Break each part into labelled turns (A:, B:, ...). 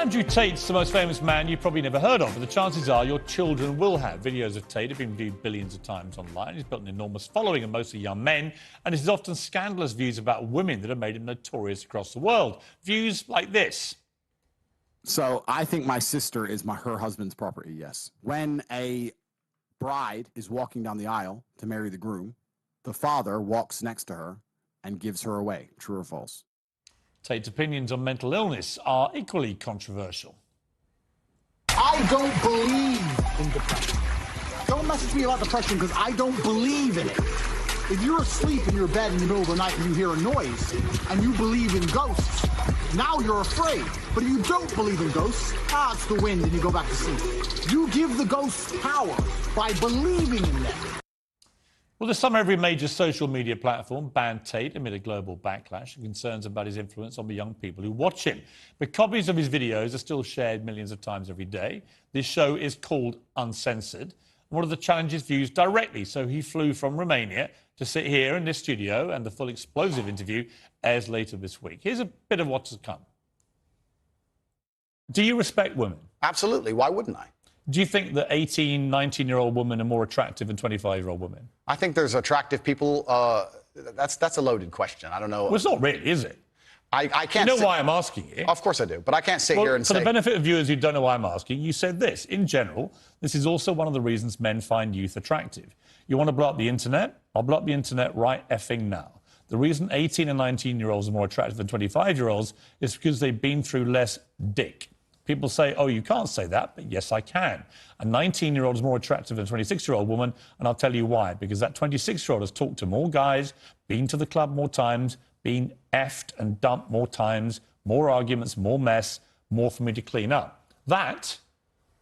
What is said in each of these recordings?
A: Andrew Tate's the most famous man you've probably never heard of, but the chances are your children will have. Videos of Tate have been viewed billions of times online. He's built an enormous following of mostly young men, and his often scandalous views about women that have made him notorious across the world. Views like this.
B: So I think my sister is her husband's property, yes. When a bride is walking down the aisle to marry the groom, the father walks next to her and gives her away. True or false?
A: Tate's opinions on mental illness are equally controversial.
C: I don't believe in depression. Don't message me about depression because I don't believe in it. If you're asleep in your bed in the middle of the night and you hear a noise and you believe in ghosts, now you're afraid. But if you don't believe in ghosts, it's the wind and you go back to sleep. You give the ghosts power by believing in them.
A: Well, this summer, every major social media platform banned Tate amid a global backlash and concerns about his influence on the young people who watch him. But copies of his videos are still shared millions of times every day. This show is called Uncensored. One of the challenges views directly, so he flew from Romania to sit here in this studio, and the full explosive interview airs later this week. Here's a bit of what's to come. Do you respect women?
D: Absolutely. Why wouldn't I?
A: Do you think that 18, 19-year-old women are more attractive than 25-year-old women?
D: I think there's attractive people. That's a loaded question. I don't know.
A: Well, it's not really, is it?
D: I can't.
A: You know why I'm asking you?
D: Of course I do, but I can't sit here and
A: say... For the
D: say...
A: benefit of viewers who don't know why I'm asking, you said this. In general, this is also one of the reasons men find youth attractive. You want to blow up the internet? I'll blow up the internet right effing now. The reason 18 and 19-year-olds are more attractive than 25-year-olds is because they've been through less dick. People say, oh, you can't say that, but yes, I can. A 19-year-old is more attractive than a 26-year-old woman, and I'll tell you why. Because that 26-year-old has talked to more guys, been to the club more times, been effed and dumped more times, more arguments, more mess, more for me to clean up. That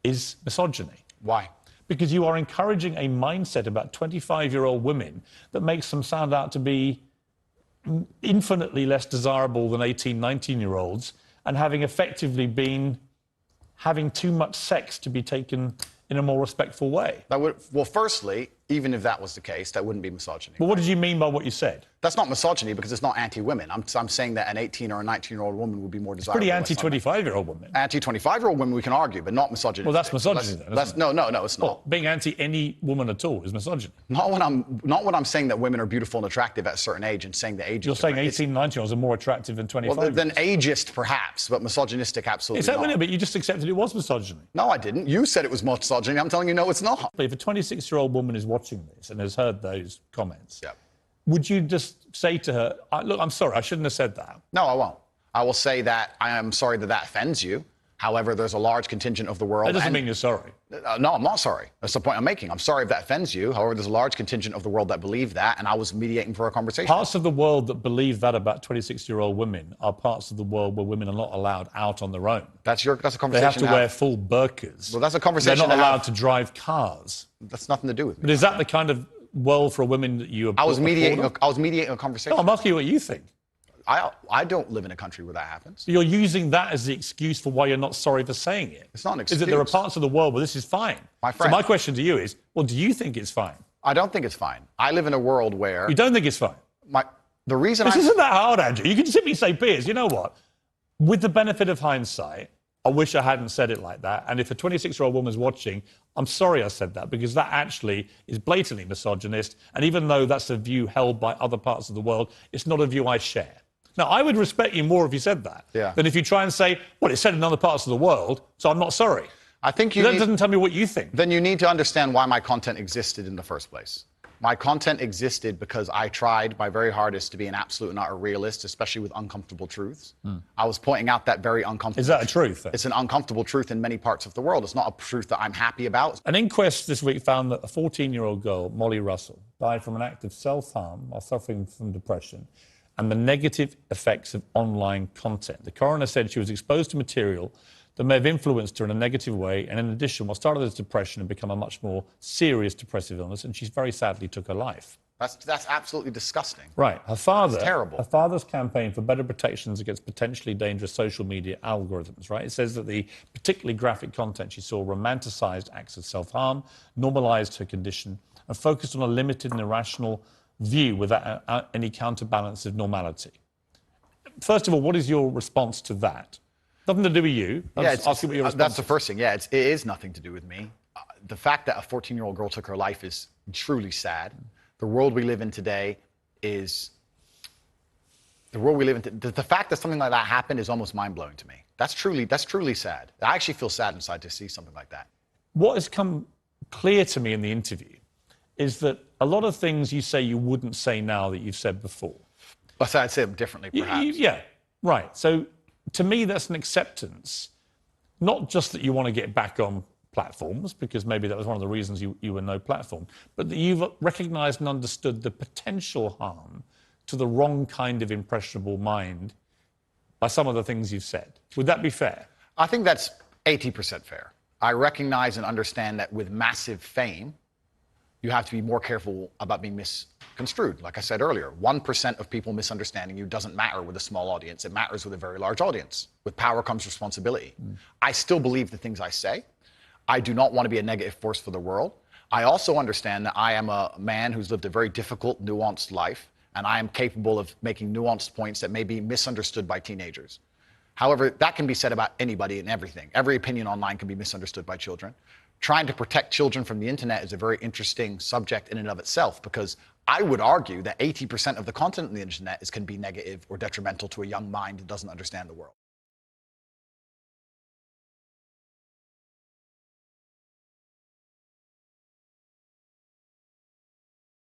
A: is misogyny.
D: Why?
A: Because you are encouraging a mindset about 25-year-old women that makes them sound out to be infinitely less desirable than 18, 19-year-olds, and having effectively been having too much sex to be taken in a more respectful way.
D: Well, firstly, even if that was the case, that wouldn't be misogyny.
A: Well, what did you mean by what you said?
D: That's not misogyny because it's not anti-women. I'm saying that an 18 or a 19-year-old woman would be more desirable.
A: Pretty anti-25-year-old woman.
D: Anti-25-year-old women we can argue, but not misogyny.
A: Well, that's misogyny then, isn't it?
D: No, it's not.
A: Well, being anti any woman at all is misogyny.
D: Not when I'm saying that women are beautiful and attractive at a certain age and saying the age.
A: You're saying 18, 19-year-olds are more attractive than 25.
D: Well, than ageist perhaps, but misogynistic absolutely.
A: Is that
D: not.
A: But you just accepted it was misogyny.
D: No, I didn't. You said it was misogyny. I'm telling you, no, it's not.
A: But if a 26-year-old woman is watching this and has heard those comments,
D: yeah,
A: would you just say to her, look, I'm sorry, I shouldn't have said that?
D: No, I won't. I will say that I am sorry that offends you. However, there's a large contingent of the world...
A: That doesn't mean you're sorry.
D: No, I'm not sorry. That's the point I'm making. I'm sorry if that offends you. However, there's a large contingent of the world that believe that, and I was mediating for a conversation.
A: Parts of the world that believe that about 26-year-old women are parts of the world where women are not allowed out on their own.
D: That's a conversation.
A: They have to wear full burqas.
D: Well, that's a conversation.
A: They're not allowed to drive cars.
D: That's nothing to do with me.
A: But is that the kind of world for women that you...
D: I was mediating a conversation.
A: No, I'm asking you what you think.
D: I don't live in a country where that happens.
A: You're using that as the excuse for why you're not sorry for saying it.
D: It's not an excuse.
A: Is that there are parts of the world where this is fine?
D: My friend.
A: So my question to you is, well, do you think it's fine?
D: I don't think it's fine. I live in a world where...
A: You don't think it's fine?
D: The reason
A: This isn't that hard, Andrew. You can simply say, Piers, you know what? With the benefit of hindsight, I wish I hadn't said it like that. And if a 26-year-old woman's watching, I'm sorry I said that, because that actually is blatantly misogynist. And even though that's a view held by other parts of the world, it's not a view I share. Now, I would respect you more if you said that than if you try and say, well, it's said in other parts of the world, so I'm not sorry.
D: I think
A: that doesn't tell me what you think.
D: Then you need to understand why my content existed in the first place. My content existed because I tried my very hardest to be an absolute and utter realist, especially with uncomfortable truths. I was pointing out that very uncomfortable...
A: Is that a truth? Then?
D: It's an uncomfortable truth in many parts of the world. It's not a truth that I'm happy about.
A: An inquest this week found that a 14-year-old girl, Molly Russell, died from an act of self-harm while suffering from depression and the negative effects of online content. The coroner said she was exposed to material that may have influenced her in a negative way, and in addition, what started as depression had become a much more serious depressive illness, and she very sadly took her life.
D: That's absolutely disgusting.
A: Right. Her father...
D: It's terrible.
A: Her father's campaign for better protections against potentially dangerous social media algorithms, right? It says that the particularly graphic content she saw romanticised acts of self-harm, normalised her condition, and focused on a limited and irrational view without any counterbalance of normality. First of all, what is your response to that? Nothing to do with you.
D: That's the
A: is.
D: first thing. Yeah, it is nothing to do with me. The fact that a 14-year-old girl took her life is truly sad. The world we live in today is the world we live in. The fact that something like that happened is almost mind-blowing to me. That's truly sad. I actually feel sad inside to see something like that.
A: What has come clear to me in the interview is that a lot of things you say you wouldn't say now that you've said before.
D: But I'd say them differently, perhaps.
A: Yeah, right. So to me, that's an acceptance, not just that you want to get back on platforms, because maybe that was one of the reasons you were no platform, but that you've recognized and understood the potential harm to the wrong kind of impressionable mind by some of the things you've said. Would that be fair?
D: I think that's 80% fair. I recognize and understand that with massive fame, you have to be more careful about being misconstrued. Like I said earlier, 1% of people misunderstanding you doesn't matter with a small audience. It matters with a very large audience. With power comes responsibility. I still believe the things I say. I do not want to be a negative force for the world. I also understand that I am a man who's lived a very difficult, nuanced life, and I am capable of making nuanced points that may be misunderstood by teenagers. However, that can be said about anybody and everything. Every opinion online can be misunderstood by children. Trying to protect children from the internet is a very interesting subject in and of itself, because I would argue that 80% of the content on the internet can be negative or detrimental to a young mind that doesn't understand the world.